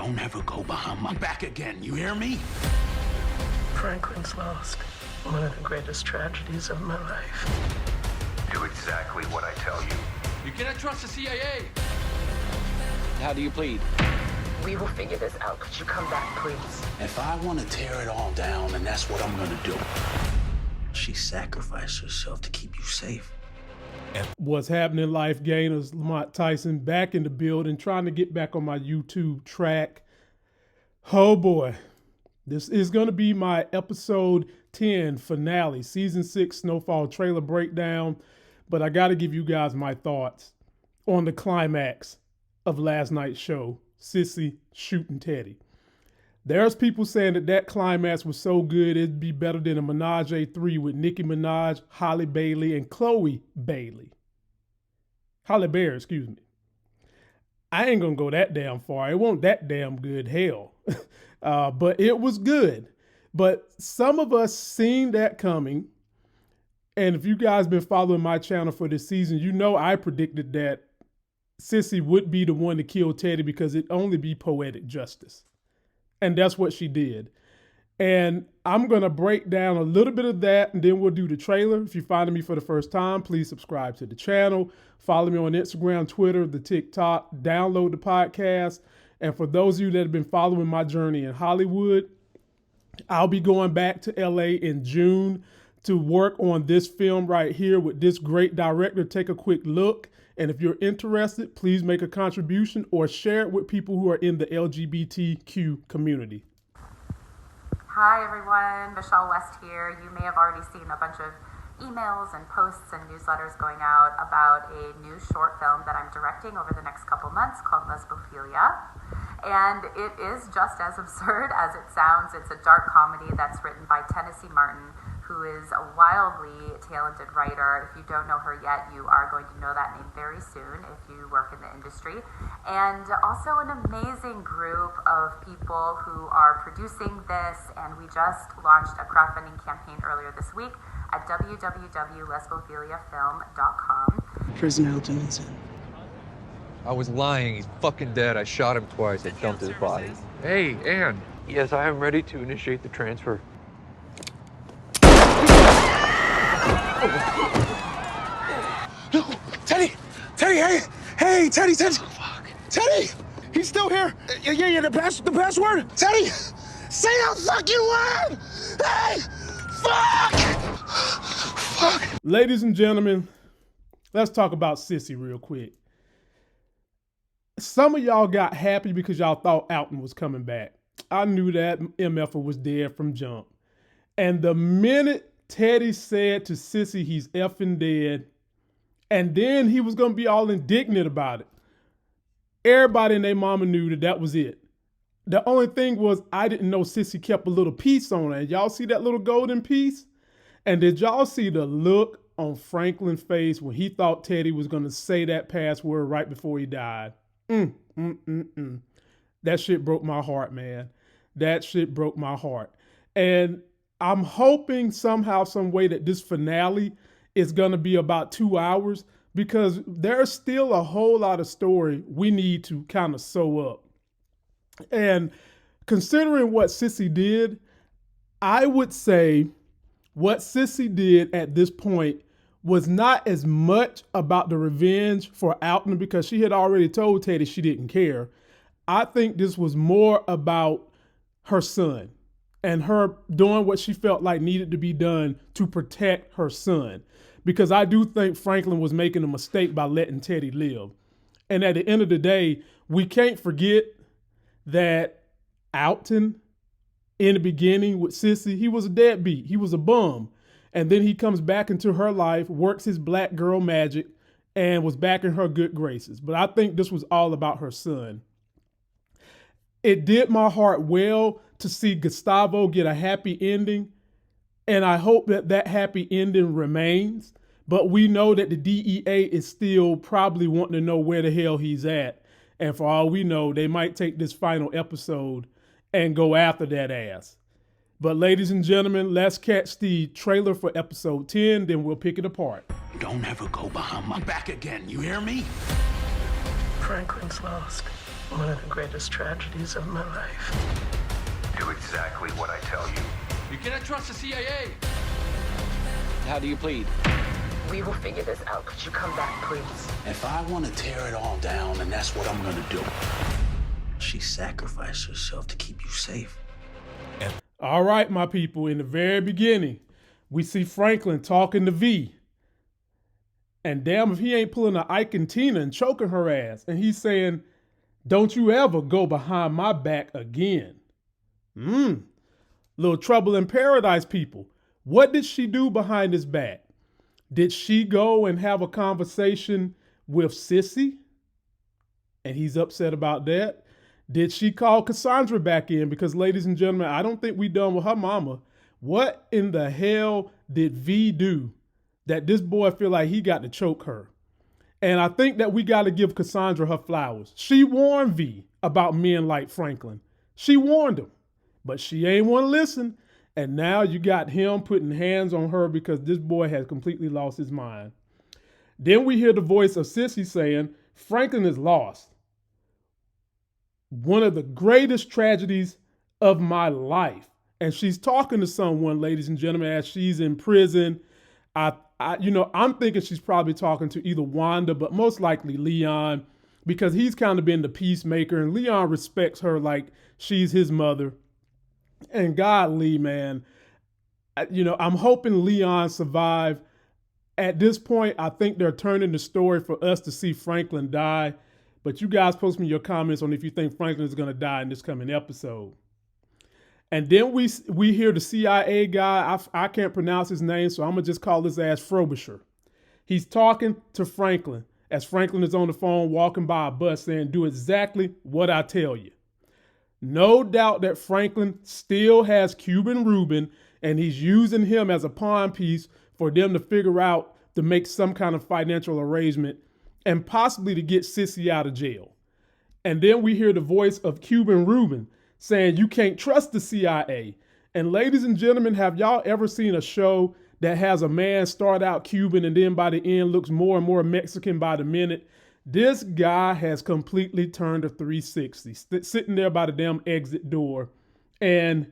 Don't ever go behind my back again, you hear me? Franklin's lost. One of the greatest tragedies of my life. Do exactly what I tell you. You cannot trust the CIA. How do you plead? We will figure this out. Could you come back, please? If I want to tear it all down, then that's what I'm gonna do. She sacrificed herself to keep you safe. What's happening, life gainers? Lamont, Tyson back in the building, trying to get back on my YouTube track. Oh boy, this is going to be my episode 10 finale, season 6 Snowfall trailer breakdown. But I got to give you guys my thoughts on the climax of last night's show, Cissy shooting Teddy. There's people saying that climax was so good it'd be better than a Menage a 3 with Nicki Minaj, Halle Bailey, and Chloe Bailey. Halle Berry, excuse me. I ain't gonna go that damn far. It wasn't that damn good, hell. But it was good. But some of us seen that coming. And if you guys been following my channel for this season, you know I predicted that Cissy would be the one to kill Teddy because it'd only be poetic justice. And that's what she did. And I'm going to break down a little bit of that, and then we'll do the trailer. If you're finding me for the first time, please subscribe to the channel. Follow me on Instagram, Twitter, the TikTok. Download the podcast. And for those of you that have been following my journey in Hollywood, I'll be going back to LA in June to work on this film right here with this great director. Take a quick look. And if you're interested, please make a contribution or share it with people who are in the LGBTQ community. Hi everyone, Michelle West here. You may have already seen a bunch of emails and posts and newsletters going out about a new short film that I'm directing over the next couple months called Lesbophilia. And it is just as absurd as it sounds. It's a dark comedy that's written by Tennessee Martin, who is a wildly talented writer. If you don't know her yet, you are going to know that name very soon if you work in the industry. And also an amazing group of people who are producing this, and we just launched a crowdfunding campaign earlier this week at www.lesbophiliafilm.com. Prisoner Elton is in. I was lying. He's fucking dead. I shot him twice. I dumped his body. Hey, Ann. Yes, I am ready to initiate the transfer. No, Teddy, hey, Teddy, oh, fuck. Teddy, he's still here. Yeah, the password. Teddy, say the fucking word. Hey, fuck. Ladies and gentlemen, let's talk about Cissy real quick. Some of y'all got happy because y'all thought Alton was coming back. I knew that MFer was dead from jump. And the minute Teddy said to Cissy he's effing dead, and then he was going to be all indignant about it, everybody and their mama knew that was it. The only thing was I didn't know Cissy kept a little piece on her. And y'all see that little golden piece? And did y'all see the look on Franklin's face when he thought Teddy was going to say that password right before he died? That shit broke my heart, man. That shit broke my heart. And I'm hoping somehow, some way that this finale is going to be about 2 hours, because there's still a whole lot of story we need to kind of sew up. And considering what Cissy did, I would say what Cissy did at this point was not as much about the revenge for Alton, because she had already told Teddy she didn't care. I think this was more about her son and her doing what she felt like needed to be done to protect her son. Because I do think Franklin was making a mistake by letting Teddy live. And at the end of the day, we can't forget that Alton, in the beginning with Cissy, he was a deadbeat. He was a bum. And then he comes back into her life, works his black girl magic, and was back in her good graces. But I think this was all about her son. It did my heart well to see Gustavo get a happy ending. And I hope that that happy ending remains. But we know that the DEA is still probably wanting to know where the hell he's at. And for all we know, they might take this final episode and go after that ass. But ladies and gentlemen, let's catch the trailer for episode 10, then we'll pick it apart. Don't ever go behind my back again, you hear me? Franklin's lost. One of the greatest tragedies of my life. Do exactly what I tell you. You cannot trust the CIA. How do you plead? We will figure this out. Could you come back, please? If I want to tear it all down, then that's what I'm going to do. She sacrificed herself to keep you safe. All right, my people, in the very beginning, we see Franklin talking to V. And damn if he ain't pulling a Ike and Tina and choking her ass. And he's saying, don't you ever go behind my back again. Little trouble in paradise, people. What did she do behind his back? Did she go and have a conversation with Cissy? And he's upset about that. Did she call Cassandra back in? Because, ladies and gentlemen, I don't think we done with her mama. What in the hell did V do that this boy feel like he got to choke her? And I think that we got to give Cassandra her flowers. She warned V about men like Franklin. She warned him, but she ain't want to listen. And now you got him putting hands on her because this boy has completely lost his mind. Then we hear the voice of Cissy saying, Franklin is lost. One of the greatest tragedies of my life. And she's talking to someone, ladies and gentlemen, as she's in prison. I'm thinking she's probably talking to either Wanda, but most likely Leon, because he's kind of been the peacemaker and Leon respects her like she's his mother. And golly, man, I'm hoping Leon survive. At this point, I think they're turning the story for us to see Franklin die. But you guys post me your comments on if you think Franklin is going to die in this coming episode. And then we hear the CIA guy. I can't pronounce his name, so I'm going to just call his ass Frobisher. He's talking to Franklin as Franklin is on the phone walking by a bus saying, do exactly what I tell you. No doubt that Franklin still has Cuban Rubin, and he's using him as a pawn piece for them to figure out to make some kind of financial arrangement and possibly to get Cissy out of jail. And then we hear the voice of Cuban Rubin saying, you can't trust the CIA. And ladies and gentlemen, have y'all ever seen a show that has a man start out Cuban and then by the end looks more and more Mexican by the minute? This guy has completely turned a 360, sitting there by the damn exit door. And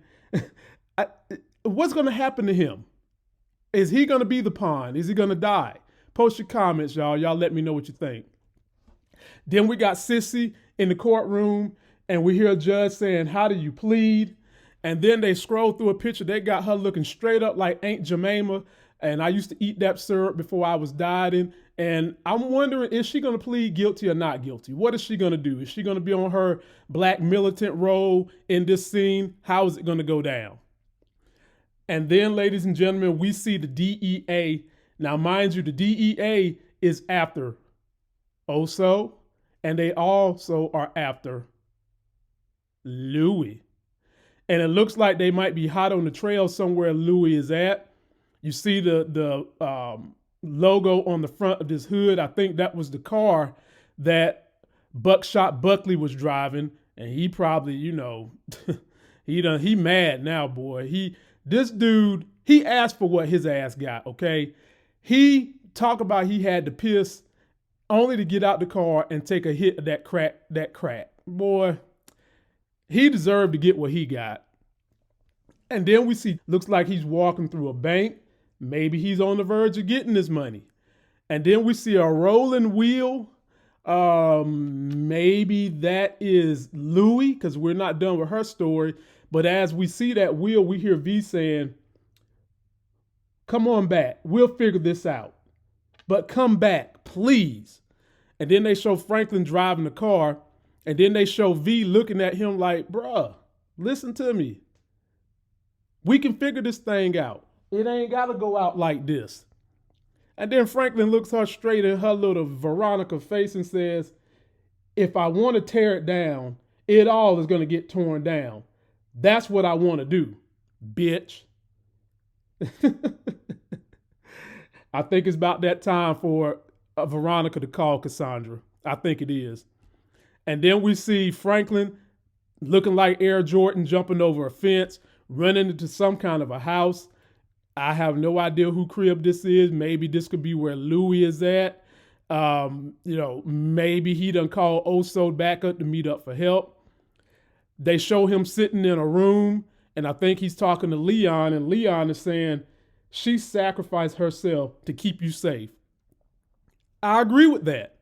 what's going to happen to him? Is he going to be the pawn? Is he going to die? Post your comments, y'all. Y'all let me know what you think. Then we got Cissy in the courtroom, and we hear a judge saying, how do you plead? And then they scroll through a picture. They got her looking straight up like Aunt Jemima. And I used to eat that syrup before I was dieting. And I'm wondering, is she going to plead guilty or not guilty? What is she going to do? Is she going to be on her black militant role in this scene? How is it going to go down? And then, ladies and gentlemen, we see the DEA. Now, mind you, the DEA is after Oso, and they also are after Louis. And it looks like they might be hot on the trail somewhere Louis is at. You see the logo on the front of this hood. I think that was the car that Buckshot Buckley was driving. And he probably, he mad now, boy. This dude, he asked for what his ass got, okay? He talked about he had to piss only to get out the car and take a hit of that crack. Boy, he deserved to get what he got. And then we see, looks like he's walking through a bank. Maybe he's on the verge of getting his money. And then we see a rolling wheel. Maybe that is Louie, because we're not done with her story. But as we see that wheel, we hear V saying, come on back. We'll figure this out. But come back, please. And then they show Franklin driving the car. And then they show V looking at him like, bruh, listen to me. We can figure this thing out. It ain't got to go out like this. And then Franklin looks her straight in her little Veronica face and says, if I want to tear it down, it all is going to get torn down. That's what I want to do, bitch. I think it's about that time for Veronica to call Cassandra. I think it is. And then we see Franklin looking like Air Jordan jumping over a fence, running into some kind of a house. I have no idea who crib this is. Maybe this could be where Louis is at. Maybe he done called Oso back up to meet up for help. They show him sitting in a room, and I think he's talking to Leon, and Leon is saying, she sacrificed herself to keep you safe. I agree with that.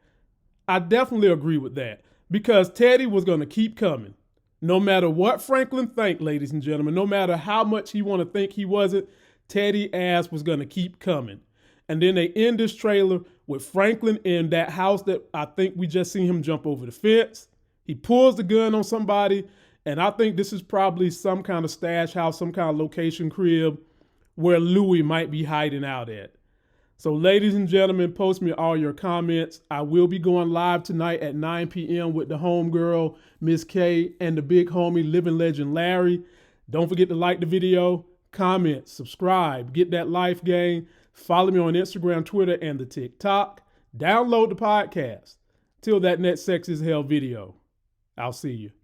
I definitely agree with that, because Teddy was going to keep coming. No matter what Franklin think, ladies and gentlemen, no matter how much he want to think he wasn't, Teddy ass was going to keep coming. And then they end this trailer with Franklin in that house that I think we just seen him jump over the fence. He pulls the gun on somebody, and I think this is probably some kind of stash house, some kind of location crib where Louis might be hiding out at. So ladies and gentlemen, post me all your comments. I will be going live tonight at 9 p.m. with the homegirl, Miss K, and the big homie, living legend Larry. Don't forget to like the video, comment, subscribe, get that life game. Follow me on Instagram, Twitter, and the TikTok. Download the podcast. Till that next Sex is Hell video. I'll see you.